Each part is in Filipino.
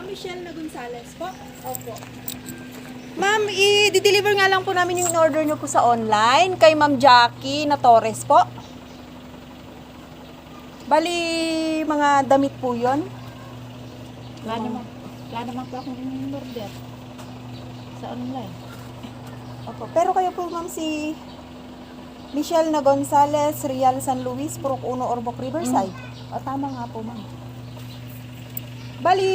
Ma'am Michelle na Gonzales po. Opo. Ma'am, i-deliver nga lang po namin yung order nyo po sa online kay Ma'am Jackie na Torres po. Bali, mga damit po yun. Wala naman po akong order sa online. Opo. Pero kayo po, ma'am, si Michelle na Gonzales, Real San Luis, Purok 1, Ormoc, Riverside. O, tama nga po, ma'am. Bali...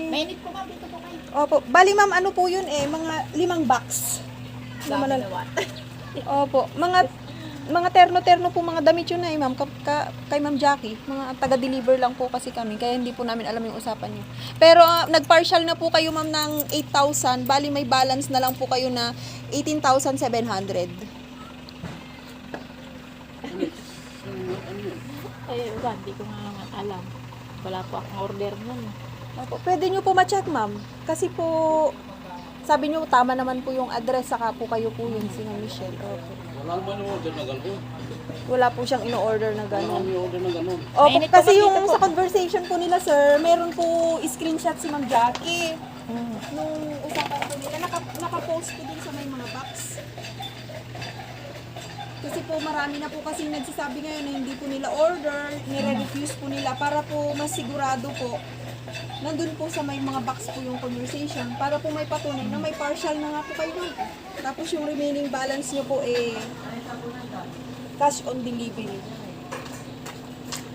Mainit po ma'am, dito po kayo. Opo. Bali, ma'am, ano po yun eh? Mga 5 box. Opo. Mga terno-terno po mga damit yun eh, ma'am. Kay Ma'am Jackie. Mga taga-deliver lang po kasi kami. Kaya hindi po namin alam yung usapan niyo. Pero nag-partial na po kayo, ma'am, ng 8,000. Bali, may balance na lang po kayo na 18,700. Ay, wala, hindi ko nga alam. Wala po akong order nun. Opo. Pwede nyo po ma-check, ma'am. Kasi po, sabi nyo, tama naman po yung address. Saka po kayo po yun, si Ma'am Michelle. Opo. Wala naman yung order na gano'n. Wala po siyang ino-order na Wala gano'n. naman yung order na gano'n. Opo, Mainit po kasi kami yung dito po. sa conversation po nila, sir, meron po screenshot si Ma'am Jackie. Nung usapan po nila, naka-post po dun sa may mga box. Kasi po marami na po kasing nagsasabi ngayon na hindi po nila order, nire-refuse po nila para po mas sigurado po. Nandun po sa may mga box po yung conversation para po may patunay na may partial na nga po kayo. Tapos yung remaining balance nyo po cash on delivery.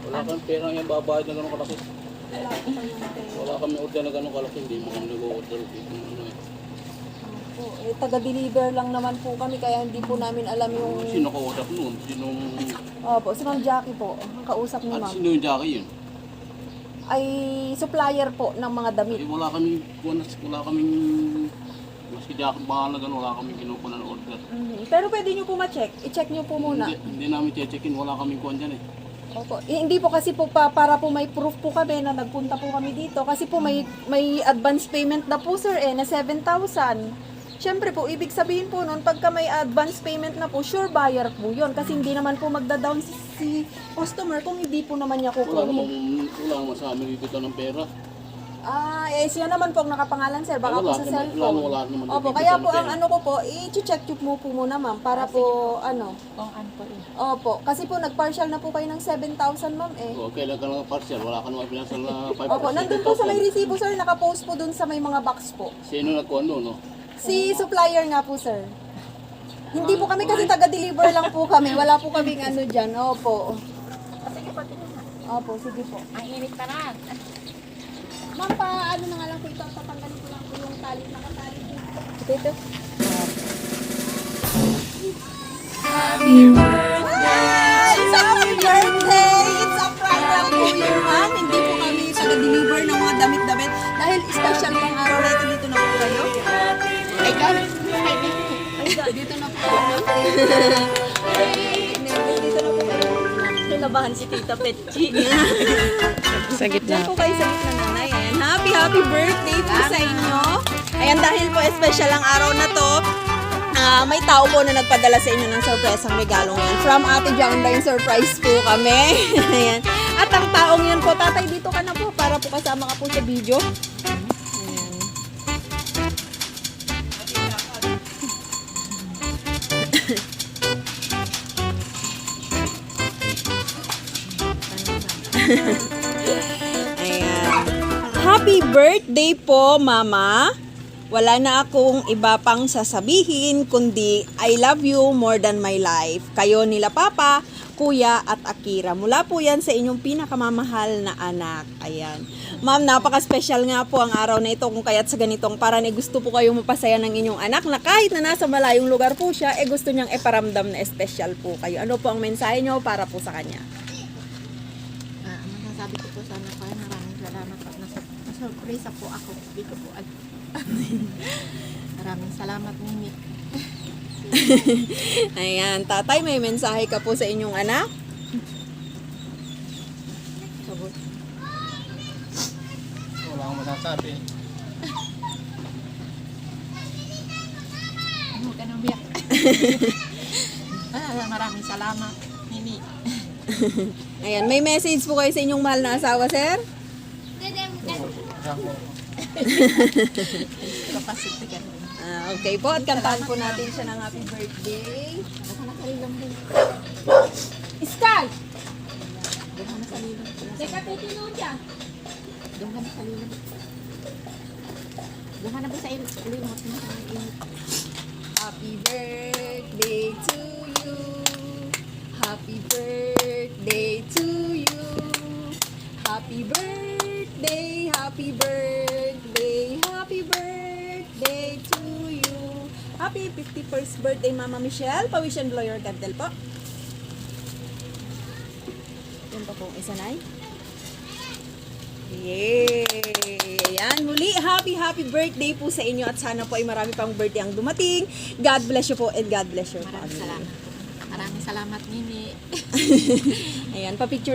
Wala kang pera yung babayad na gano'ng kalaki. Wala po kayong pera. Wala kami order na gano'ng kalaki. Hindi mo kami nag-order. Ano eh. Po, taga-deliver lang naman po kami kaya hindi po namin alam yung... Sino ka-order nun? Sinong... Opo, si Ma'am Jackie po, ang kausap ni At Ma'am. sino yung Jackie yun? Ay supplier po ng mga damit. Eh, wala kaming... Maski Jackie bahala gano'n. Wala kaming kinukuha ng order. Pero pwede nyo po ma-check. I-check nyo po muna. Hindi namin che-checkin. Wala kaming kuhan dyan eh. Opo. Hindi po kasi po para po may proof po kami na nagpunta po kami dito. Kasi po may advance payment na po sir na 7,000. Siyempre po, ibig sabihin po nun, pagka may advance payment na po, sure buyer po yun. Kasi hindi naman po magda-down si customer kung hindi po naman niya Wala kukunin. naman sa amin dito ng pera. Siya naman po ang nakapangalan sir, baka po sa cellphone. Wala naman. Opo, kaya po ang ano ko po, i-check mo po muna ma'am, para po ano. Kung ano po yun. Opo, kasi po nag-partial na po kayo ng 7,000 ma'am eh. O, kailan ka ng partial? Wala ka naman pinasal na 5%. Opo, nandun po sa may resibo sir, nakapost po dun sa may mga box po. Sino nagkuhan doon, no? Si supplier nga po sir. Hindi po kami kasi taga-deliver lang po kami, wala po kaming ano dyan. Opo. Sige po, tingnan na. Opo, sige po. Ang init pa na. Ma'am, ano na nga lang po ito, tatanggalin ko lang po yung tali, nakatali dito. Ito. Happy birthday! It's a prank lang po yun, ma'am. Hindi po kami taga-deliver ng mga damit-damit. Dahil special lang araw na ito, dito na po kayo. Ay, God. Dito na po kayo. Dito na po kayo. Nalabahan si Tita Petchi. Sa gitna. Diyan po kayo sa gitna nanay. Ayan. Happy birthday po sa inyo. Ayan, dahil po special ang araw na to, may tao po na nagpadala sa inyo ng surprise ang regalong yan. From Ate John Line, surprise po kami. Ayan. At ang taong yun po, tatay, dito ka na po para po kasama ka po sa video. Ayan. Ayan. Happy birthday po, Mama. Wala na akong iba pang sasabihin kundi I love you more than my life. Kayo nila Papa, Kuya at Akira. Mula po yan sa inyong pinakamamahal na anak. Ayan. Ma'am, napaka-special nga po ang araw na ito kung kaya't sa ganitong parang gusto po kayong mapasaya ng inyong anak na kahit na nasa malayong lugar po siya, gusto niyang iparamdam na special po kayo. Ano po ang mensahe niyo para po sa kanya? Ang masasabi ko po sana po, maraming salamat po. Nasa-surprise po ako. Hindi ko po alam. Maraming salamat, Mimi. Ayan, tatay, may mensahe ka po sa inyong anak? Sabot. Wala akong masasabi. Huwag ka nang biyak. Maraming salamat, Mimi. Ayan, may message po kayo sa inyong mahal na asawa, sir? lang po. Kapasiti ka. Okay po, at kantahan po natin siya ng happy birthday. Baka nakalilong din. Sky! Doon ka na sa lilong. Teka, titinong dyan. Doon ka na sa lilong. Doon ka na ba sa limot mo sa init? Happy birthday to you. Happy birthday to you. Happy birthday, happy birthday, happy birthday to you. Happy 51st birthday, Mama Michelle. Pawish and blow your candle po. Yun pa pong isa, Nay. Yay! Ayan, muli, happy birthday po sa inyo at sana po ay marami pang birthday ang dumating. God bless you po and God bless your Maraming family. salamat. Maraming salamat, Nini. Ayan, pa-picture